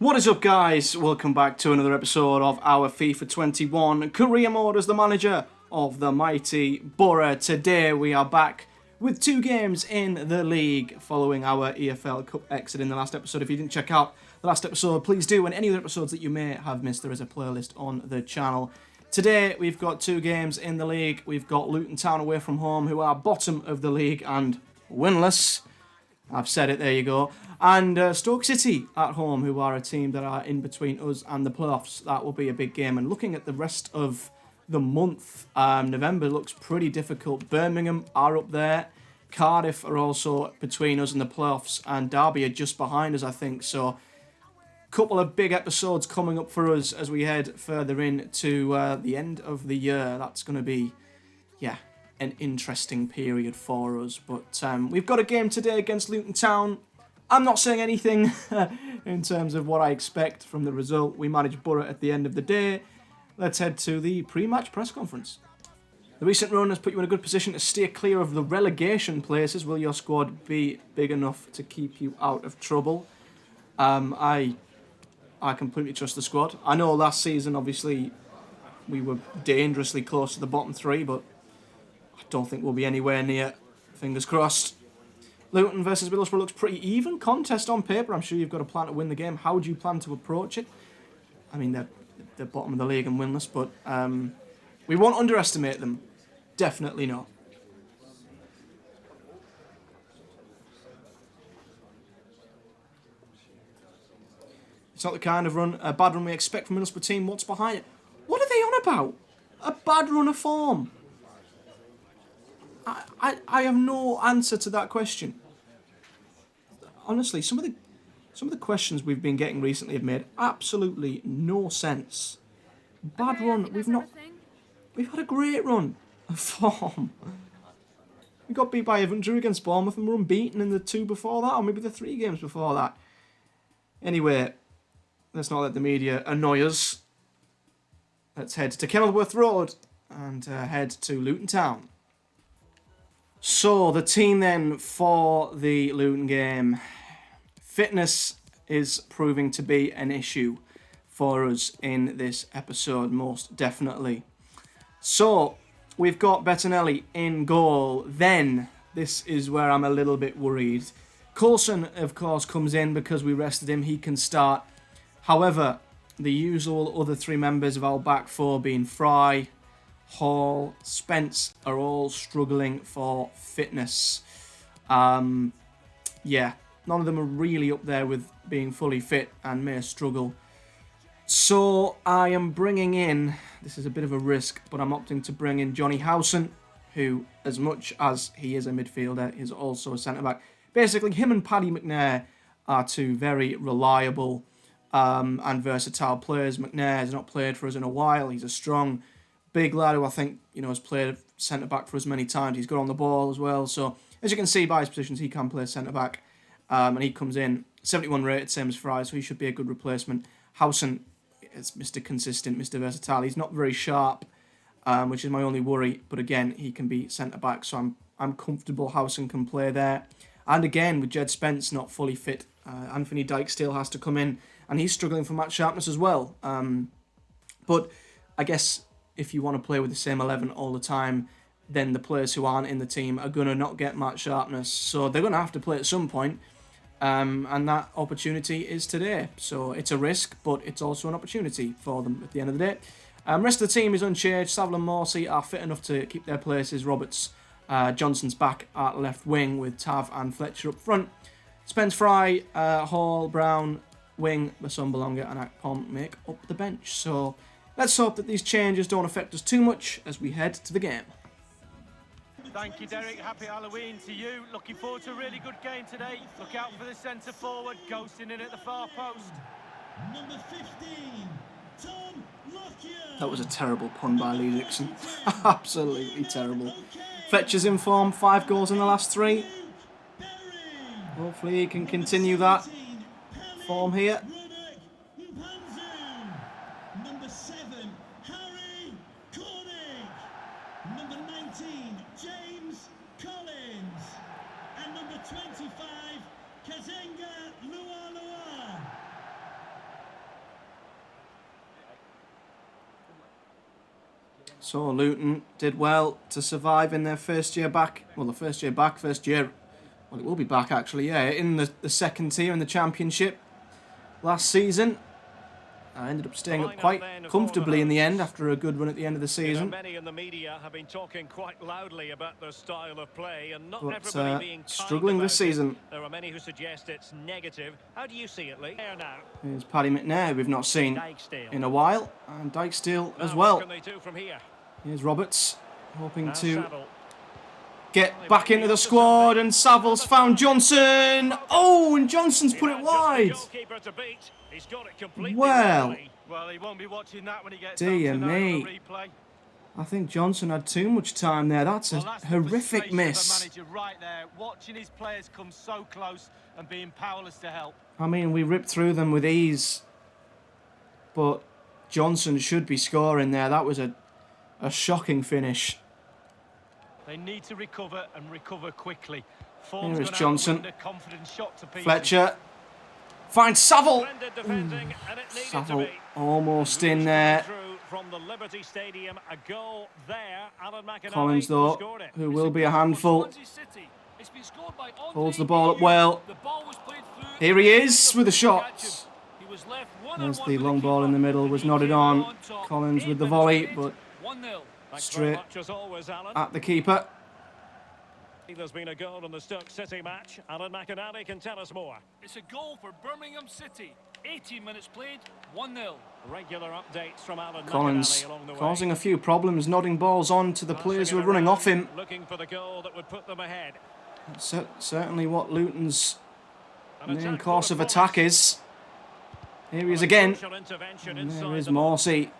What is up, guys? Welcome back to another episode of our FIFA 21 career mode as the manager of the mighty Boro. Today we are back with 2 games in the league following our EFL Cup exit in the last episode. If you didn't check out the last episode, please do, and any other episodes that you may have missed, there is a playlist on the channel. Today we've got 2 games in the league. We've got Luton Town away from home, who are bottom of the league and winless. I've said it, there you go. And Stoke City at home, who are a team that are in between us and the playoffs. That will be a big game. And looking at the rest of the month, November looks pretty difficult. Birmingham are up there. Cardiff are also between us and the playoffs. And Derby are just behind us, I think. So a couple of big episodes coming up for us as we head further into the end of the year. That's going to be, an interesting period for us. But we've got a game today against Luton Town. I'm not saying anything in terms of what I expect from the result. We managed Boro at the end of the day. Let's head to the pre-match press conference. The recent run has put you in a good position to steer clear of the relegation places. Will your squad be big enough to keep you out of trouble? I completely trust the squad. I know last season, obviously, we were dangerously close to the bottom 3, but I don't think we'll be anywhere near. Fingers crossed. Luton versus Middlesbrough looks pretty even. Contest on paper. I'm sure you've got a plan to win the game. How do you plan to approach it? I mean, they're bottom of the league and winless, but we won't underestimate them. Definitely not. It's not the kind of a bad run we expect from Middlesbrough team. What's behind it? What are they on about? A bad run of form. I have no answer to that question. Honestly, some of the questions we've been getting recently have made absolutely no sense. Bad run. We've had a great run of form. We got beat by Everton, drew against Bournemouth, and were unbeaten in the 2 before that, or maybe the 3 games before that. Anyway, let's not let the media annoy us. Let's head to Kenilworth Road and head to Luton Town. So, the team then for the Luton game. Fitness is proving to be an issue for us in this episode, most definitely. So, we've got Bettinelli in goal. Then, this is where I'm a little bit worried. Coulson, of course, comes in because we rested him. He can start. However, the usual other 3 members of our back 4 being Fry, Hall, Spence are all struggling for fitness. None of them are really up there with being fully fit and may struggle. So I am bringing in, this is a bit of a risk, but I'm opting to bring in Johnny Howson, who, as much as he is a midfielder, is also a centre-back. Basically, him and Paddy McNair are 2 very reliable and versatile players. McNair has not played for us in a while. He's a strong, big lad who I think has played centre-back for us many times. He's good on the ball as well. So, as you can see by his positions, he can play centre-back. And he comes in, 71 rated, same as Fry, so he should be a good replacement. Howson is Mr. Consistent, Mr. Versatile. He's not very sharp, which is my only worry. But again, he can be centre-back, so I'm comfortable Howson can play there. And again, with Jed Spence not fully fit, Anthony Dyke still has to come in, and he's struggling for match sharpness as well. But I guess if you want to play with the same 11 all the time, then the players who aren't in the team are going to not get match sharpness. So they're going to have to play at some point. And that opportunity is today. So it's a risk, but it's also an opportunity for them at the end of the day. Rest of the team is unchanged. Saville and Morsey are fit enough to keep their places. Roberts, Johnson's back at left wing with Tav and Fletcher up front. Spence, Fry, Hall, Brown, wing, Basombalonga and Akpom make up the bench. So let's hope that these changes don't affect us too much as we head to the game. Thank you, Derek. Happy Halloween to you. Looking forward to a really good game today. Look out for the centre forward, ghosting in at the far post. Number 15, Tom Lockyer. That was a terrible pun by Lee Dixon. Absolutely terrible. Fletcher's in form, 5 goals in the last 3. Hopefully he can continue that form here. Number 7, Harry Cornick. Number 19, James Collins. And number 25, Kazenga Lualua. So Luton did well to survive in their first year back. Well, the first year back, well, it will be back actually, yeah, in the second tier in the Championship last season. I ended up staying up quite comfortably in the end after a good run at the end of the season. Many in the media have been talking quite loudly about their style of play, and not But everybody being struggling this season. There are many who suggest it's negative. How do you see it, Lee? Now. Here's Paddy McNair, we've not seen Dijksteel. in a while, and Dijksteel as Now, well. what can they do from here? Here's Roberts, hoping Now to Saville. get back into the squad, and Savile's found Johnson. Oh, and Johnson's put it wide. Goalkeeper to beat. He's got it completely Well, Well, he won't be watching that when he gets dear home tonight on the me. replay. I think Johnson had too much time there. That's a Well, that's the horrific frustration miss. of the manager right there, watching his players come so close and being powerless to help. I mean, we ripped through them with ease, but Johnson should be scoring there. That was a shocking finish. They need to recover and recover quickly. Here is Form's Johnson. a confident shot to pieces. Fletcher finds Savile. Splendid defending, and it needed to Savile be. almost in there. Through from the Liberty Stadium, a goal there. Alan McInally Collins, though, scored it. who will be a handful, holds the ball up well. Here he is with the shot. There's the long ball in the middle, was nodded on. Collins with the volley, but Thanks straight very much as always, Alan. at the keeper. There's been a goal in the Stoke City match. Alan McInally can tell us more. It's a goal for Birmingham City. 18 minutes played, 1-0. Regular updates from Alan Collins McInally along the way. causing a few problems, nodding balls on to the players who are running off him. Looking for the goal that would put them ahead. Certainly what Luton's An main attack course full of of attack promise. is. Here he is again. Crucial intervention And inside there is the box. Morsey.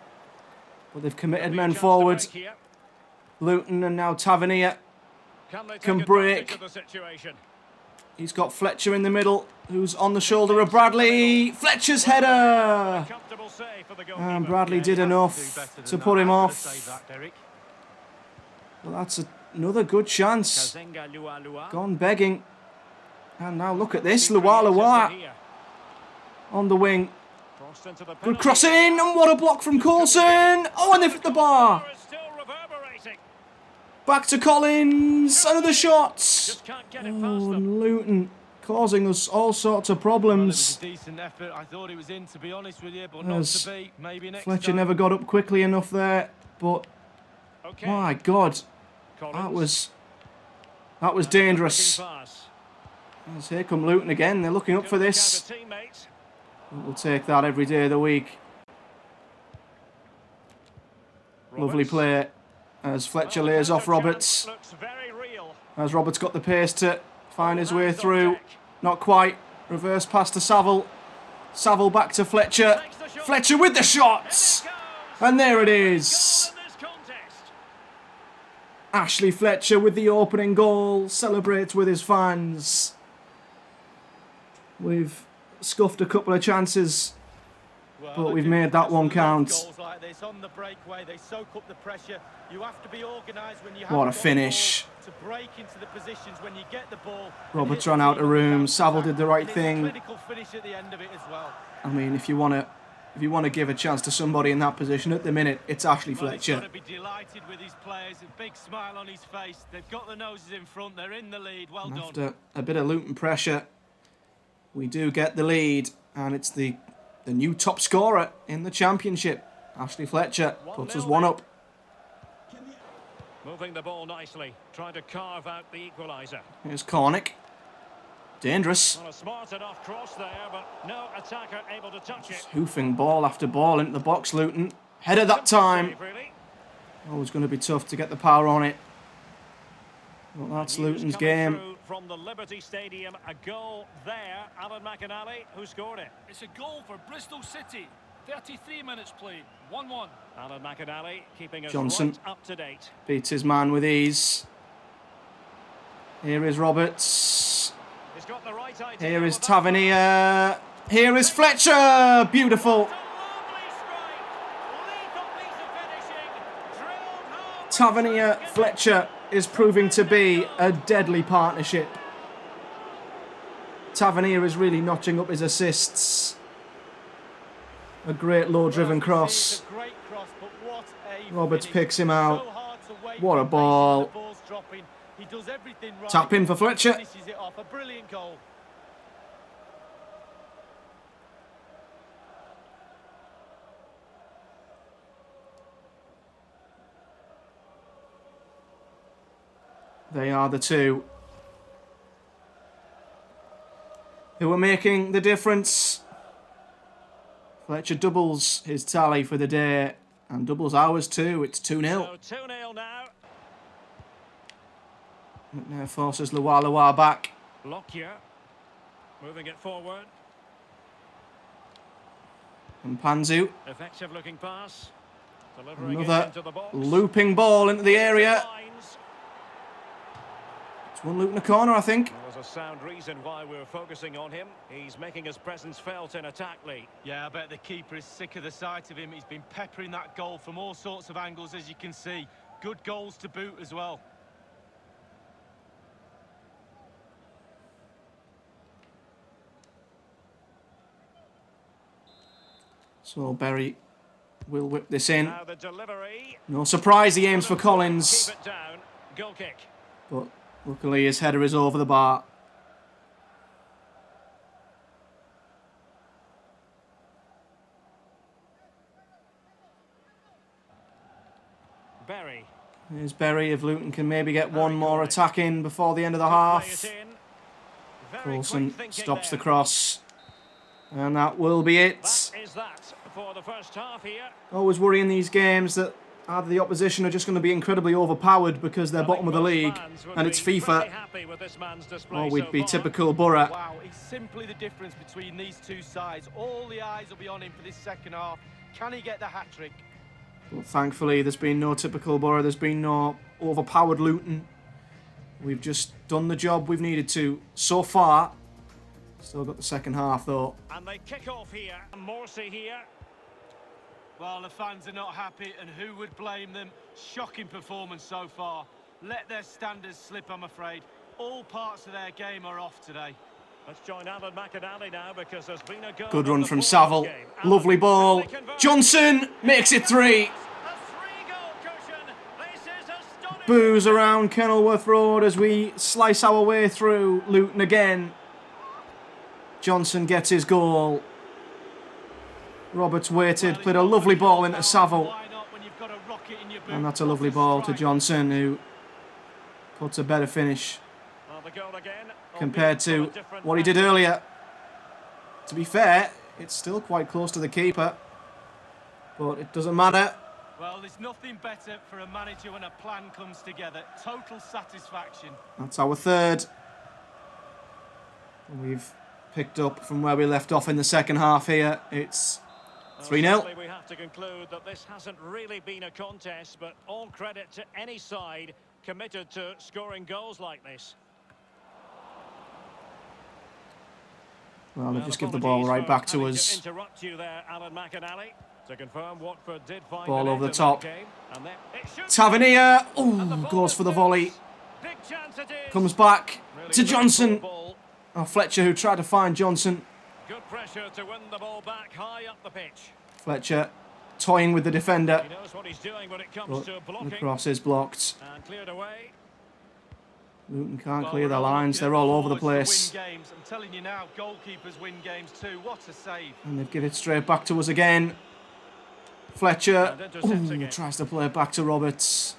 But they've committed Big men chance to forward. break here. Luton and now Tavernier. Can they take Can advantage break. of the situation? He's got Fletcher in the middle, who's on the shoulder of Bradley. Fletcher's header! Comfortable save for the goalkeeper. And Bradley did Do enough better than to that. put him How could off. they save that, Derek? Well, that's another good chance. Kazenga Lualua. Gone begging. And now look at this, Lualua on the wing. Crossed into the Good penalty crossing, area. and what a block from Coulson! Oh, and they've hit the bar. It's still reverberating. Back to Collins, another shot. Just can't get it past Oh, them. and Luton causing us all sorts of Well, it was problems. a decent effort. I thought he was in, to be honest with you, but not As to be. Maybe next Fletcher time. never got up quickly enough there, but Okay. my God, Collins. that was dangerous. Looking pass. As here come Luton again, they're looking up for Good look this. out of teammates. We'll take that every day of the week. Lovely Roberts. play as Fletcher Well, lays the off counter Roberts. chance looks very real. As Roberts got the pace to find his way Hands on through. deck. Not quite. Reverse pass to Savile. Savile back to Fletcher. Takes the shot. Fletcher with the shots. There it goes. And there it Goal is. in this contest. Ashley Fletcher with the opening goal. Celebrates with his fans. We've scuffed a couple of chances, Well, but they we've do made that pass one a lot of count. Goals like this on the breakaway, they soak up the pressure. You have to be organised when you have What a got the finish. ball to break into the positions when you get the ball. and Roberts hit ran the out team of on the room. counter-attack. Savile did the right And it's thing. a clinical finish at the end of it as well. I mean, if you want to give a chance to somebody in that position at the minute, it's Ashley Well, he's Fletcher. got to be delighted with his players. A big smile on his face. They've got the noses in front. They're in the lead. Well And done. after a bit of Luton pressure, we do get the lead, and it's the new top scorer in the Championship. Ashley Fletcher puts us 1 up. Moving the ball nicely, trying to carve out the equaliser. Here's Cornick. Dangerous. On a smart enough cross there, but no attacker able to touch it. Hoofing ball after ball into the box, Luton. Header that time. Save, really. Always going to be tough to get the power on it. Well, that's News Luton's coming game. through from the Liberty Stadium, a goal there. Alan McInally, who scored it? It's a goal for Bristol City. 33 minutes played, 1-1. Alan McInally keeping us Johnson. right up to date. Beats his man with ease. Here is Roberts. He's got the right idea. Here is with that Tavernier. Here is Fletcher. Beautiful. pass. Lovely strike. Lethal piece of finishing. Drilled home. Tavernier Fletcher is proving to be a deadly partnership. Tavernier is really notching up his assists. A great low-driven cross. Roberts picks him out. What a ball. Tap in for Fletcher. They are the two who are making the difference. Fletcher doubles his tally for the day and doubles ours too. It's 2-0. So 2-0 now. McNair forces Luwa back. Lockyer moving it forward. And Panzu. Effective looking pass. Delivering it Another into the box. looping ball into the area. Lines. It's one loop in the corner, I think. Well, there's a sound reason why we're focusing on him. He's making his presence felt in attack, Lee. Yeah, I bet the keeper is sick of the sight of him. He's been peppering that goal from all sorts of angles, as you can see. Good goals to boot as well. So Berry will whip this in. Now the delivery. No surprise he aims for Collins. Keep it down. Goal kick. But luckily his header is over the bar. Berry. Here's Berry. If Luton can maybe get one more attack in before the end of the half. Coulson stops the cross. And that will be it. That is that for the first half here. Always worry in these games that either the opposition are just going to be incredibly overpowered because they're bottom of the league and it's FIFA, or we'd be typical Boro. Wow, it's simply the difference between these two sides. All the eyes will be on him for this second half. Can he get the hat-trick? Well, thankfully, there's been no typical Boro. There's been no overpowered Luton. We've just done the job we've needed to so far. Still got the second half, though. And they kick off here. Morsi here. Well, the fans are not happy, and who would blame them? Shocking performance so far. Let their standards slip, I'm afraid. All parts of their game are off today. Let's join Alan McInally now because there's been a goal. Good run from Saville. Lovely ball. Johnson makes it 3. Boos around Kenilworth Road as we slice our way through Luton again. Johnson gets his goal. Roberts waited, played a lovely ball into Saville. And that's a lovely ball to Johnson, who puts a better finish compared to what he did earlier. To be fair, it's still quite close to the keeper, but it doesn't matter. Well, there's nothing better for a manager when a plan comes together. Total satisfaction. That's our third. We've picked up from where we left off in the second half here. It's 3-0. We have to conclude that this hasn't really been a contest, but all credit to any side committed to scoring goals like this. Well, they just give the ball right back to us. Interrupt you there, Alan McInally, to confirm Watford did find Ball over the the top. top. Tavernier, goes for the volley. Comes back to Johnson. Oh, Fletcher, who tried to find Johnson. Good pressure to win the ball back high up the pitch. Fletcher toying with the defender. He knows what he's doing when it comes to blocking. The cross is blocked. And cleared away. Luton can't clear their lines. They're all over the place. I'm telling you now, goalkeepers win games too. What a save. And they give it straight back to us again. Fletcher tries to play it back to Roberts.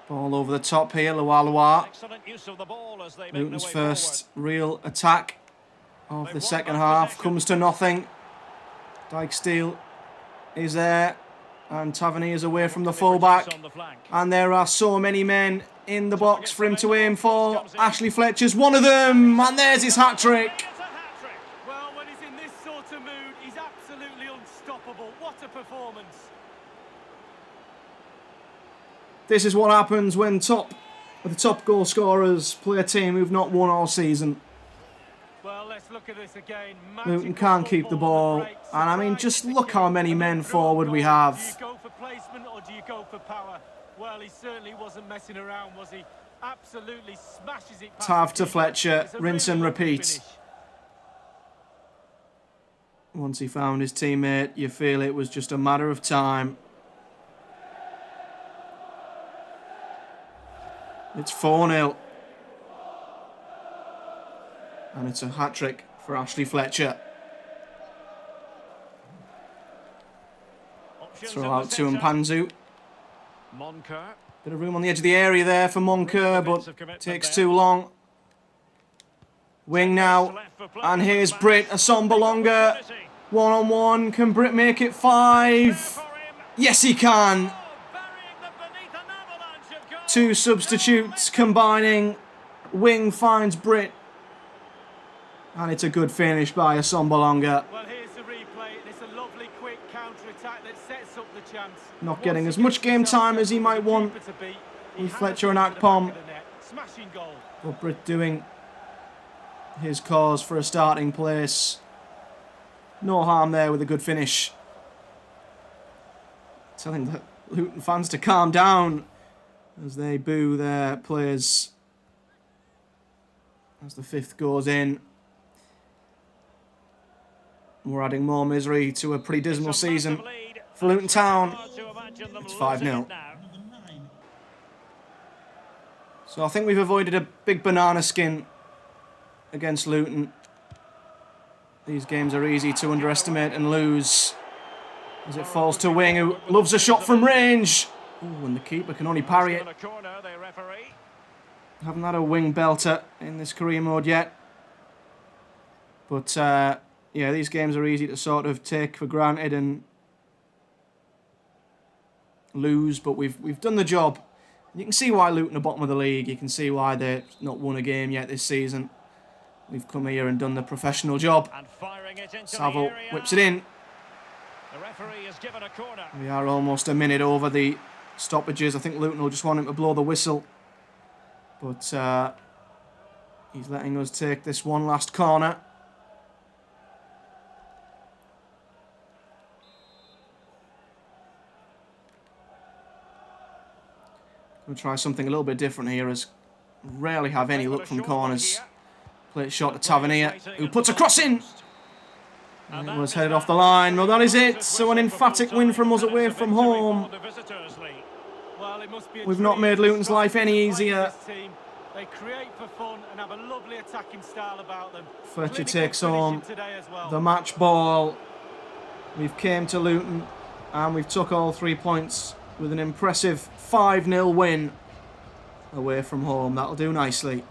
Ball over the top here, Luwa. Excellent use of the ball as they make Luton's their way first real attack of the second half comes to nothing. Dykesteel is there, and Tavernier is away from the fullback. And there are so many men in the box for him to aim for. Ashley Fletcher's one of them, and there's his hat-trick. Well, when he's in this sort of mood, he's absolutely unstoppable. What a performance. This is what happens when the top goal scorers play a team who've not won all season. Well, let's look at this again. Luton can't keep the ball, and I mean, just look how many men forward we have. Do you go for placement or do you go for power? Well, he certainly wasn't messing around, was he? Absolutely smashes it past Tav the to keeper. Fletcher, It's a rinse really and lovely repeat. finish. Once he found his teammate, you feel it was just a matter of time. It's 4-0. And it's a hat-trick for Ashley Fletcher. Throw out to Mpanzu. Moncur. Bit of room on the edge of the area there for Moncur, but takes too long. Wing now. And here's Britt Assombalonga. One-on-one. Can Britt make it 5? Yes, he can. 2 substitutes combining. Wing finds Britt. And it's a good finish by Assombalonga. Well, here's the replay. It's a lovely quick counter-attack that sets up the chance. Not getting as much game time as he might want with Fletcher and Akpom. Smashing goal. But Britt doing his cause for a starting place. No harm there with a good finish. Telling the Luton fans to calm down as they boo their players as the 5th goes in. We're adding more misery to a pretty dismal season for Luton Town. It's 5-0. So I think we've avoided a big banana skin against Luton. These games are easy to underestimate and lose. As it falls to Wing, who loves a shot from range. Ooh, and the keeper can only parry it. Haven't had a Wing belter in this career mode yet. But, yeah, these games are easy to sort of take for granted and lose. But we've done the job. You can see why Luton are bottom of the league. You can see why they've not won a game yet this season. We've come here and done the professional job. Saville whips it in. The referee has given a corner. We are almost a minute over the stoppages. I think Luton will just want him to blow the whistle. But he's letting us take this one last corner. We'll try something a little bit different here, as rarely have any luck from corners. Play it shot to Tavernier, who puts a cross in. And it was headed off the line. Well, that is it. So an emphatic win from us away from home. We've not made Luton's life any easier. They create for fun and have a lovely attacking style about them. Fletcher takes home the match ball. We've came to Luton and we've took all 3 points with an impressive 5-0 win away from home. That'll do nicely.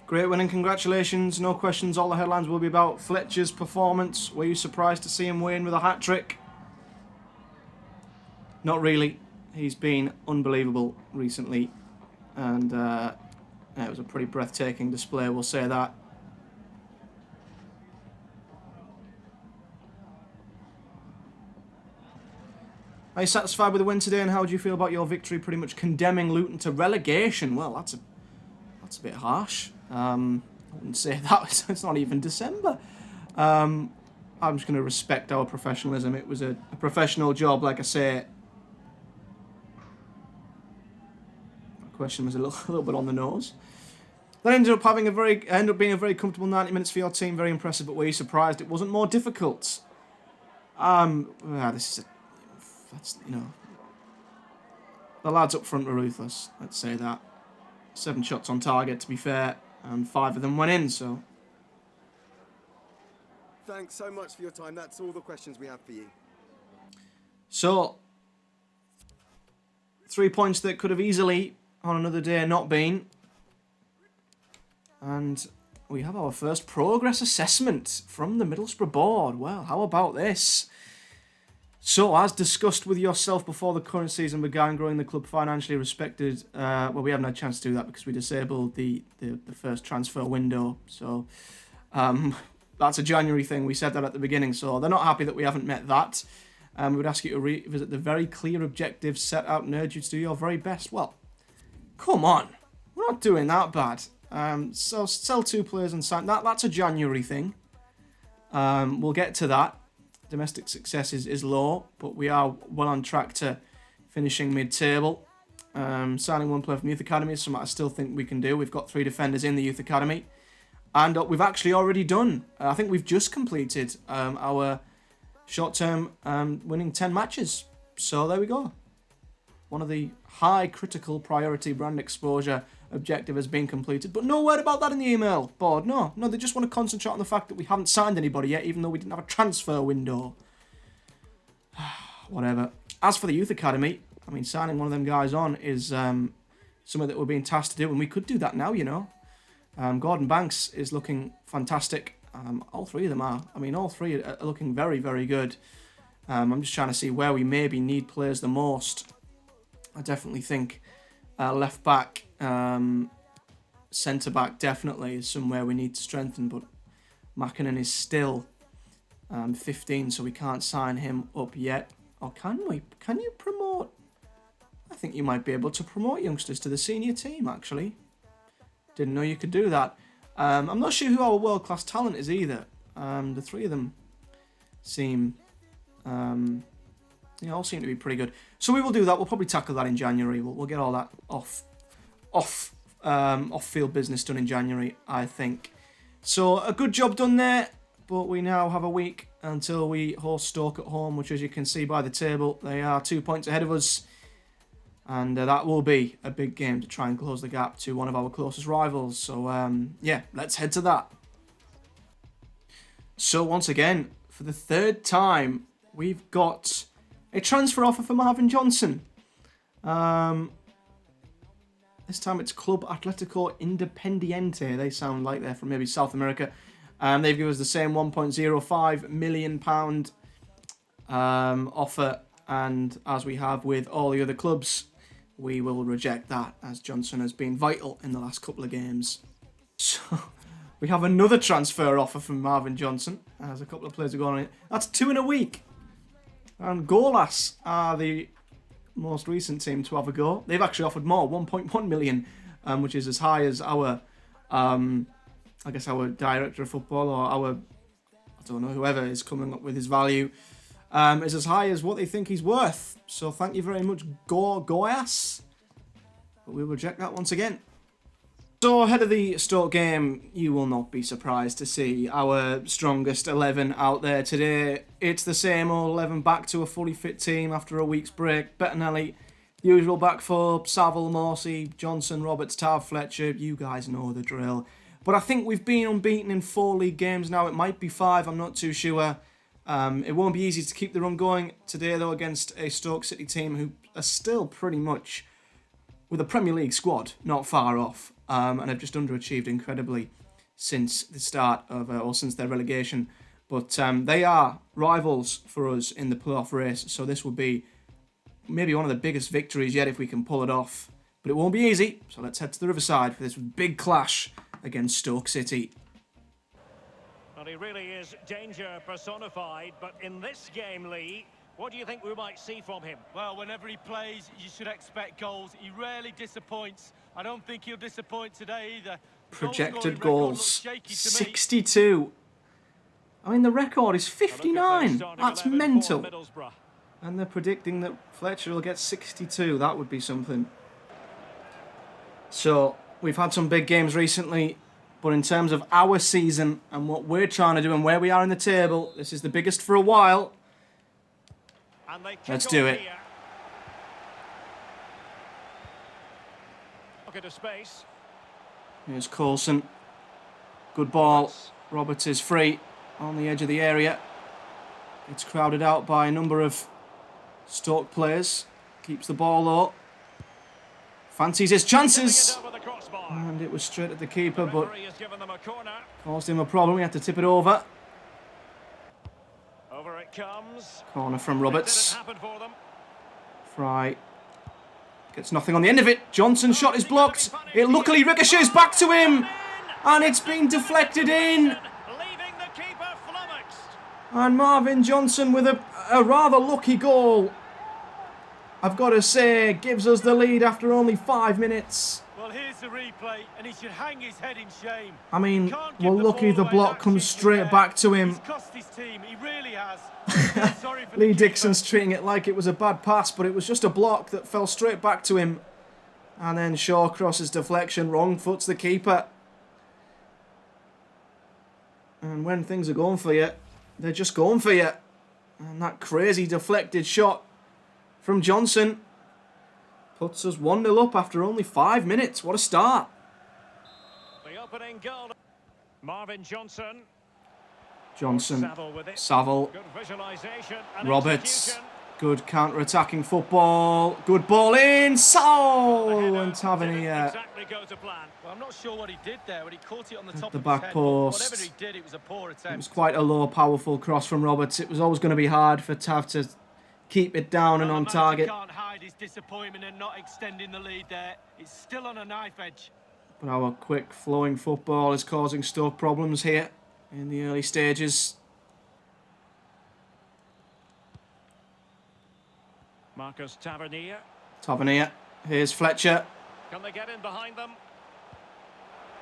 Great win and congratulations. No questions, all the headlines will be about Fletcher's performance. Were you surprised to see him win with a hat-trick? Not really. He's been unbelievable recently. And yeah, it was a pretty breathtaking display, we'll say that. Are you satisfied with the win today, and how do you feel about your victory pretty much condemning Luton to relegation? Well, that's a bit harsh. I wouldn't say that. It's not even December. I'm just going to respect our professionalism. It was a professional job, like I say. The question was a little bit on the nose. That ended up being a very comfortable 90 minutes for your team. Very impressive, but were you surprised it wasn't more difficult? That's, you know, the lads up front were ruthless. Let's say that. 7 shots on target, to be fair, and 5 of them went in. So. Thanks so much for your time. That's all the questions we have for you. So, 3 points that could have easily, on another day, not been. And we have our first progress assessment from the Middlesbrough board. Well, how about this? So, as discussed with yourself before the current season began, growing the club financially respected. Well, we haven't had a chance to do that because we disabled the first transfer window. So, that's a January thing. We said that at the beginning. So, they're not happy that we haven't met that. We would ask you to revisit the very clear objectives set out and urge you to do your very best. Well, come on. We're not doing that bad. So, sell 2 players and sign. That's a January thing. We'll get to that. Domestic success is low, but we are well on track to finishing mid-table. Signing 1 player from the youth academy is something I still think we can do. We've got 3 defenders in the youth academy. And we've actually already done, I think we've just completed our short-term winning 10 matches. So there we go. One of the high critical priority brand exposure objective has been completed. But no word about that in the email board. No, they just want to concentrate on the fact that we haven't signed anybody yet, even though we didn't have a transfer window. Whatever. As for the youth academy, I mean, signing one of them guys on is something that we're being tasked to do, and we could do that now, you know. Gordon Banks is looking fantastic. All three of them are. I mean, all three are looking very, very good. I'm just trying to see where we maybe need players the most. I definitely think left back, centre back definitely is somewhere we need to strengthen, but Mackinnon is still 15, so we can't sign him up yet. Or can we? Can you promote? I think you might be able to promote youngsters to the senior team, actually. Didn't know you could do that. I'm not sure who our world-class talent is either. The three of them seem... all seem to be pretty good. So we will do that. We'll probably tackle that in January. We'll get all that off-field business done in January, I think. So a good job done there. But we now have a week until we host Stoke at home, which, as you can see by the table, they are 2 points ahead of us. And that will be a big game to try and close the gap to one of our closest rivals. So, yeah, let's head to that. So, once again, for the third time, we've got a transfer offer for Marvin Johnson. This time it's Club Atletico Independiente. They sound like they're from maybe South America. They've given us the same £1.05 million offer. And as we have with all the other clubs, we will reject that, as Johnson has been vital in the last couple of games. So we have another transfer offer from Marvin Johnson, as a couple of players are going on it. That's 2 in a week. And Golas are the most recent team to have a go. They've actually offered more, 1.1 million, which is as high as our, I guess our director of football, or our, I don't know, whoever is coming up with his value, is as high as what they think he's worth. So thank you very much, Goyas. But we reject that once again. So ahead of the Stoke game, you will not be surprised to see our strongest 11 out there today. It's the same old 11, back to a fully fit team after a week's break. Bettinelli, the usual back four, Saville, Morsey, Johnson, Roberts, Tav, Fletcher. You guys know the drill. But I think we've been unbeaten in 4 league games now. It might be 5, I'm not too sure. It won't be easy to keep the run going today, though, against a Stoke City team who are still pretty much, with a Premier League squad, not far off, and have just underachieved incredibly since the start of, or since their relegation. But they are rivals for us in the playoff race, so this will be maybe one of the biggest victories yet if we can pull it off. But it won't be easy, so let's head to the Riverside for this big clash against Stoke City. Well, he really is danger personified, but in this game, Lee, what do you think we might see from him? Well, whenever he plays, you should expect goals. He rarely disappoints. I don't think he'll disappoint today either. Projected goals, 62. I mean, the record is 59. That's mental. And they're predicting that Fletcher will get 62. That would be something. So, we've had some big games recently. But in terms of our season and what we're trying to do and where we are in the table, this is the biggest for a while. Let's do it. Look at the space. Here's Coulson. Good ball. Roberts is free on the edge of the area. It's crowded out by a number of Stoke players. Keeps the ball low. Fancies his chances. And it was straight at the keeper, but caused him a problem. He had to tip it over. Over it comes. Corner from Roberts. Fry gets nothing on the end of it. Johnson's shot is blocked. It luckily ricochets back to him. And it's been deflected in. And Marvin Johnson with a rather lucky goal, I've got to say, gives us the lead after only 5 minutes. Well, here's the replay, and he should hang his head in shame. I mean, we're lucky the block comes straight back to him. He's cost his team, he really has. Lee Dixon's treating it like it was a bad pass, but it was just a block that fell straight back to him. And then Shaw crosses deflection, wrong foots the keeper. And when things are going for you, they're just going for you. And that crazy deflected shot from Johnson puts us 1-0 up after only 5 minutes. What a start. The opening goal. Marvin Johnson. Saville. Good visualization and Roberts. execution. Good counter-attacking football. Good ball in. So and Tavernier. Exactly go to plan. Well, I'm not sure what he did there when he caught it on the top The of back his head. post. Whatever he did, it was a poor attempt. It was quite a low, powerful cross from Roberts. It was always going to be hard for Tav to keep it down and on target. Can't hide his disappointment and not extending the lead there. It's still on a knife edge. But our quick flowing football is causing Stoke problems here in the early stages. Marcus Tavernier. Tavernier. Here's Fletcher. Can they get in behind them?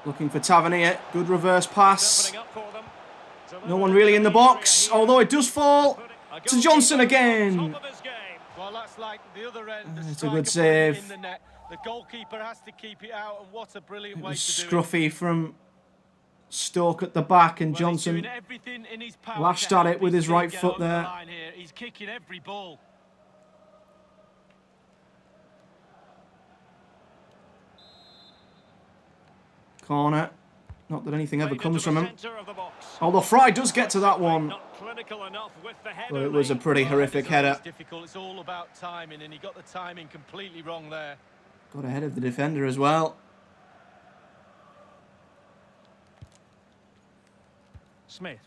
Looking for Tavernier. Good reverse pass. Opening up for them. No one really in the box, although it does fall to Johnson again. Top of his game. Well, that's like the other end. It's a good save. In the net. The goalkeeper has to keep it out, and what a brilliant It way was to do it. scruffy from Stoke at the back, and Well, he's Johnson doing everything in his power lashed to at help it with his team right get foot over the there. line here. He's kicking every ball. Corner. Not that anything ever Played comes into from the him. centre of the box. Although Fry does get to that one. Not clinical enough with the header But it was a lead. pretty horrific It's always header. difficult. It's all about timing, and he got the timing completely wrong there. Got ahead of the defender as well. Smith.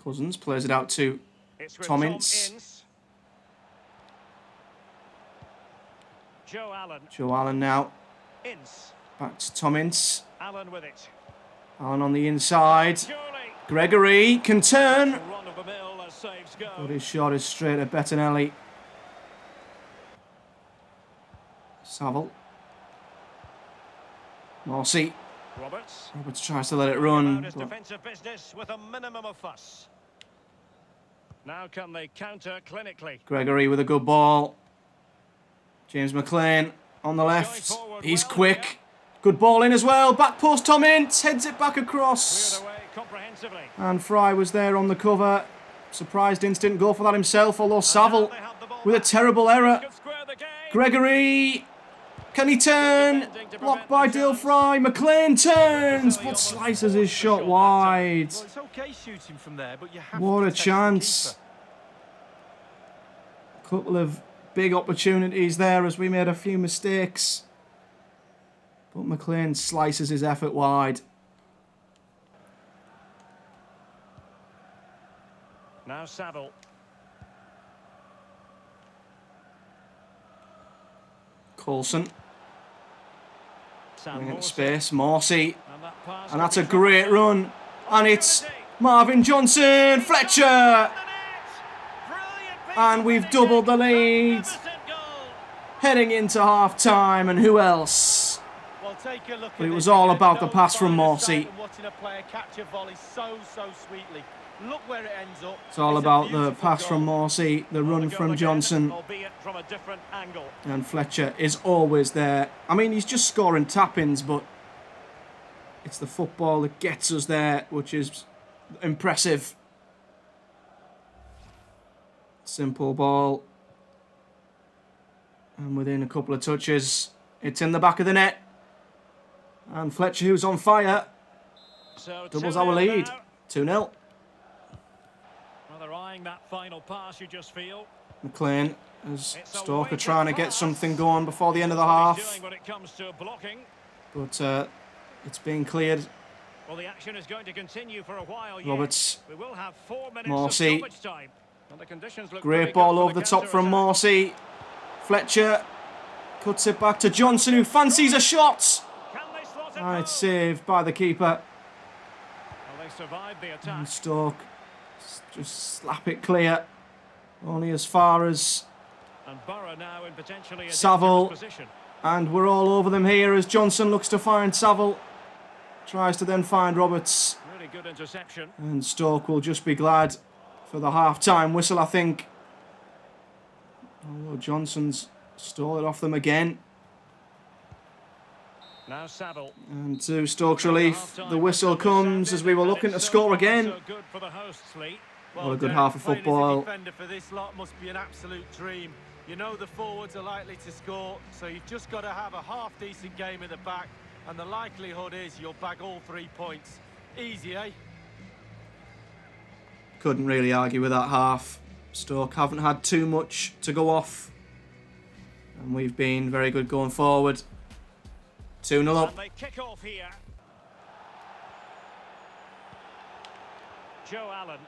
Cousins plays it out to It's with Tom Tom Ince. Ince. Joe Allen. Joe Allen now. Ince. Back to Tom Ince. Allen with it. Allen on the inside. Surely. Gregory can turn. Run of the mill as saves go. But his shot is straight at Bettinelli. Saville. Morsey. Roberts. Roberts tries to let it About run. his But defensive business with a minimum of fuss. Now can they counter clinically? Gregory with a good ball. James McLean on the left. He's quick. Good ball in as well. Back post Tom Ince. Heads it back across. Cleared away comprehensively. And Fry was there on the cover. Surprised Ince didn't go for that himself, although Saville They have the ball with a back. terrible error. Could square the game. Gregory. Can he turn? Blocked by Dale Fry. McLean turns, but slices his shot wide. Well, it's okay shooting from there, but you have What to a test the chance. keeper. Couple of big opportunities there as we made a few mistakes. But McLean slices his effort wide. Now Saville. Coulson Sam bringing it to Morsey. space. Morsey. And that pass And that's a could be great trouble. run. And it's Marvin Johnson. Fletcher. And we've doubled the lead. Heading into half time. And who else? Well, take a look But at it was this. all There's about the no pass from finer Morsey. sight than watching a player catch a volley so sweetly. Look where it ends up. It's all a about the beautiful pass goal. from Morsey, the run The goal from again, Johnson. albeit from a different angle. And Fletcher is always there. I mean, he's just scoring tap-ins, but it's the football that gets us there, which is impressive. Simple ball. And within a couple of touches, it's in the back of the net. And Fletcher, who's on fire, So doubles 2-0 our lead. now. 2-0. Well, they're eyeing that final pass, you just feel. McLean, as It's a Stoke are weighted trying to get pass. something going before the end of the That's what he's half. doing when it comes to blocking. But it's being cleared. Well, the action is going to continue for a while yet. Roberts. We will have 4 minutes Morsey. of stoppage time. And the conditions look Great pretty ball good for over the top from counter-attack. Morsey. Fletcher cuts it back to Johnson, who fancies a shot. Can they slot it And it's home? saved by the keeper. Well, they survived the attack. And Stoke just slap it clear. Only as far as... And Boro now in potentially a Saville. dangerous position. And we're all over them here as Johnson looks to find Saville. Tries to then find Roberts. Really good interception. And Stoke will just be glad for the half-time whistle, I think. Although Johnson's stole it off them again. Now Saville. And to Stoke's relief, the whistle comes as we were looking to score again. So good for the hosts, Lee. What a good half of football. Playing as a defender for this lot must be an absolute dream. You know the forwards are likely to score, so you've just got to have a half-decent game at the back, and the likelihood is you'll bag all 3 points. Easy, eh? Couldn't really argue with that half. Stoke haven't had too much to go off, and we've been very good going forward. 2-0 up. And they kick off here. Joe Allen.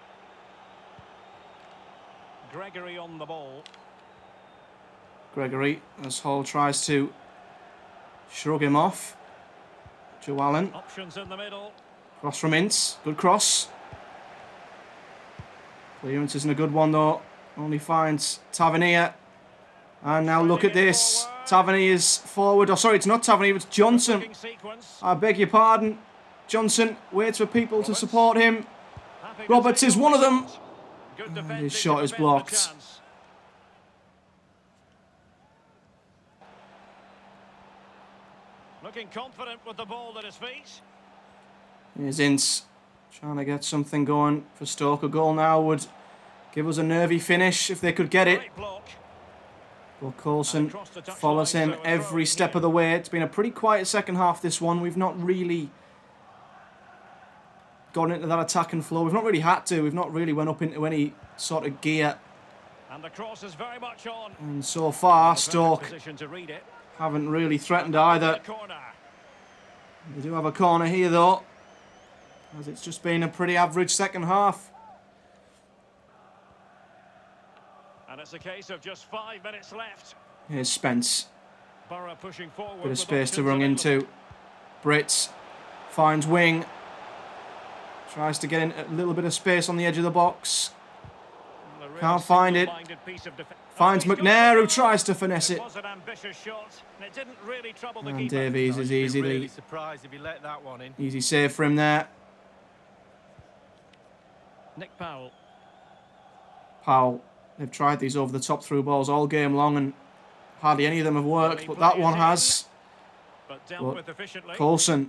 Gregory on the ball. Gregory, as Hall tries to shrug him off. Joe Allen. Options in the middle. Cross from Ince. Good cross. Clearance isn't a good one though. Only finds Tavernier. And now look at this. Tavernier is forward. Oh, sorry, it's not Tavernier, it's Johnson. I beg your pardon. Johnson waits for people to support him. Roberts is one of them. And his shot is blocked. Looking confident with the ball at his feet. Here's Ince trying to get something going for Stoke. A goal now would give us a nervy finish if they could get it. But Coulson follows him every step of the way. It's been a pretty quiet second half, this one. We've not really gone into that attacking flow. We've not really had to. We've not really went up into any sort of gear. And the cross is very much on. And so far, Stoke haven't really threatened either. We do have a corner here, though, as it's just been a pretty average second half. And it's a case of just 5 minutes left. Here's Spence. Boro pushing forward. Bit of space to run into. Brits finds Wing. Tries to get in a little bit of space on the edge of the box. Can't find it. Finds McNair, who tries to finesse it. And Davies is easily surprised if he let that one in. easy save for him there. Nick Powell. Powell. They've tried these over the top through balls all game long and hardly any of them have worked, but that one has. But dealt with efficiently. Coulson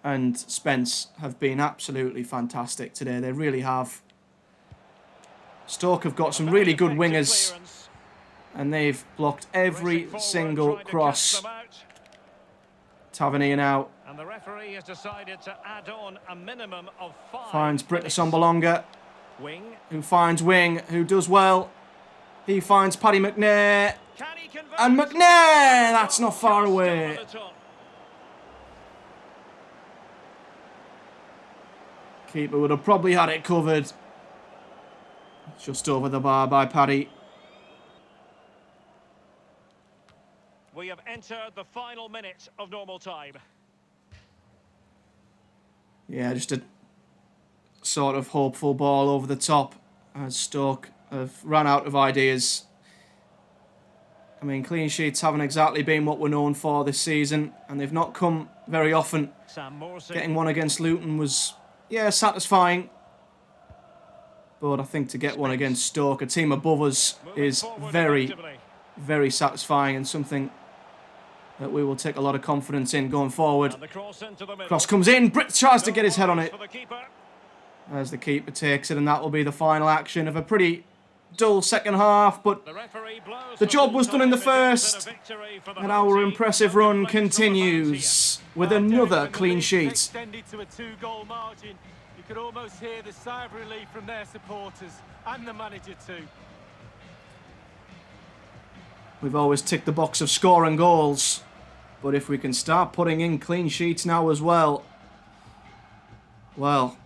and Spence have been absolutely fantastic today. They really have. Stoke have got some really good wingers, and they've blocked every single cross. Tavernier now. And the referee has decided to add on a minimum of 5. Finds Britta Sombolonga, Wing. who finds Wing, who does well. He finds Paddy McNair. And McNair! That's not far away. Keeper would have probably had it covered. Just over the bar by Paddy. We have entered the final minute of normal time. Yeah, just a sort of hopeful ball over the top as Stoke have run out of ideas. I mean, clean sheets haven't exactly been what we're known for this season, and they've not come very often. Getting one against Luton was, yeah, satisfying. But I think to get one against Stoke, a team above us, is very, very satisfying and something that we will take a lot of confidence in going forward. Cross comes in, Britt tries to get his head on it. As the keeper takes it, and that will be the final action of a pretty dull second half, but the job was done in the first, and our impressive run continues with another clean sheet. Extended to a 2-goal margin. You could almost hear the sigh of relief from their supporters and the manager too. We've always ticked the box of scoring goals, but if we can start putting in clean sheets now as well, well,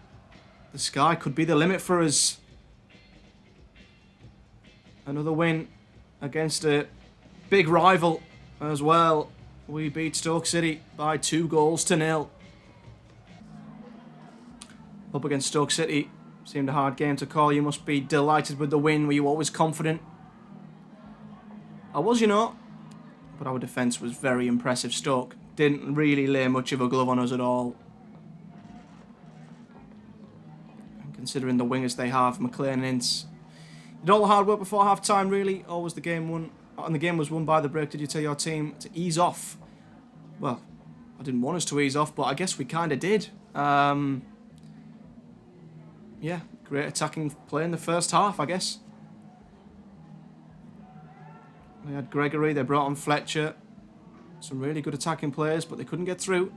the sky could be the limit for us. Another win against a big rival as well. We beat Stoke City by 2-0. Up against Stoke City, seemed a hard game to call. You must be delighted with the win. Were you always confident? I was, you know, but our defence was very impressive. Stoke didn't really lay much of a glove on us at all. And considering the wingers they have, McLean and Ince, did all the hard work before half-time, really, or was the game won? And the game was won by the break. Did you tell your team to ease off? Well, I didn't want us to ease off, but I guess we kind of did. Yeah, great attacking play in the first half, I guess. They had Gregory, they brought on Fletcher. Some really good attacking players, but they couldn't get through.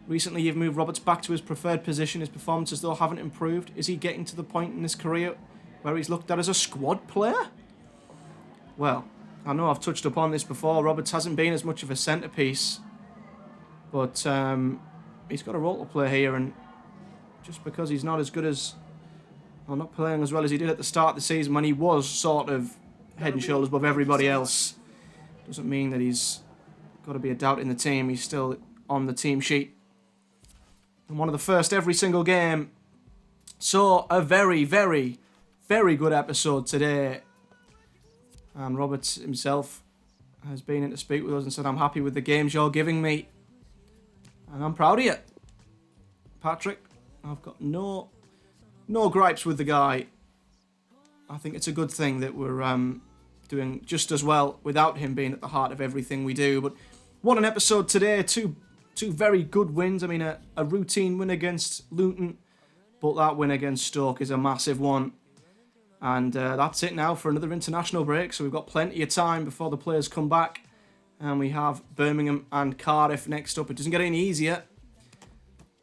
Recently, you've moved Roberts back to his preferred position. His performances, though, haven't improved. Is he getting to the point in his career where he's looked at as a squad player? Well, I know I've touched upon this before. Roberts hasn't been as much of a centrepiece. But he's got a role to play here, and just because he's not as good as... Well, not playing as well as he did at the start of the season when he was sort of head and shoulders above everybody else, doesn't mean that he's got to be a doubt in the team. He's still on the team sheet. And one of the first every single game. So a very, very, very good episode today. And Roberts himself has been in to speak with us and said, I'm happy with the games you're giving me. And I'm proud of you, Patrick. I've got no gripes with the guy. I think it's a good thing that we're doing just as well without him being at the heart of everything we do. But what an episode today. Two very good wins. I mean, a routine win against Luton, but that win against Stoke is a massive one. And that's it now for another international break. So we've got plenty of time before the players come back. And we have Birmingham and Cardiff next up. It doesn't get any easier.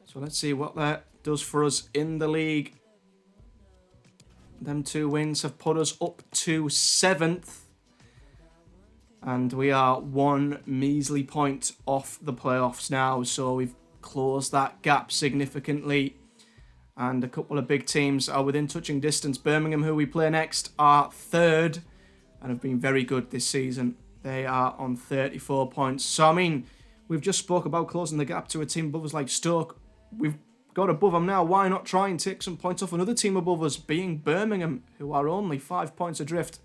So let's see what that does for us in the league. Them 2 wins have put us up to 7th. And we are 1 measly point off the playoffs now. So we've closed that gap significantly. And a couple of big teams are within touching distance. Birmingham, who we play next, are 3rd and have been very good this season. They are on 34 points. So, I mean, we've just spoke about closing the gap to a team above us like Stoke. We've got above them now. Why not try and take some points off another team above us, being Birmingham, who are only 5 points adrift.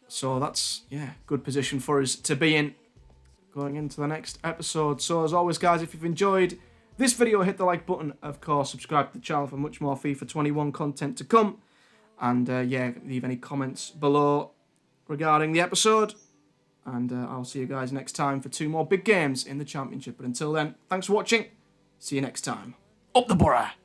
So that's, good position for us to be in going into the next episode. So as always, guys, if you've enjoyed this video, hit the like button. Of course, subscribe to the channel for much more FIFA 21 content to come. And leave any comments below regarding the episode. And I'll see you guys next time for 2 more big games in the Championship. But until then, thanks for watching. See you next time. Up the Boro!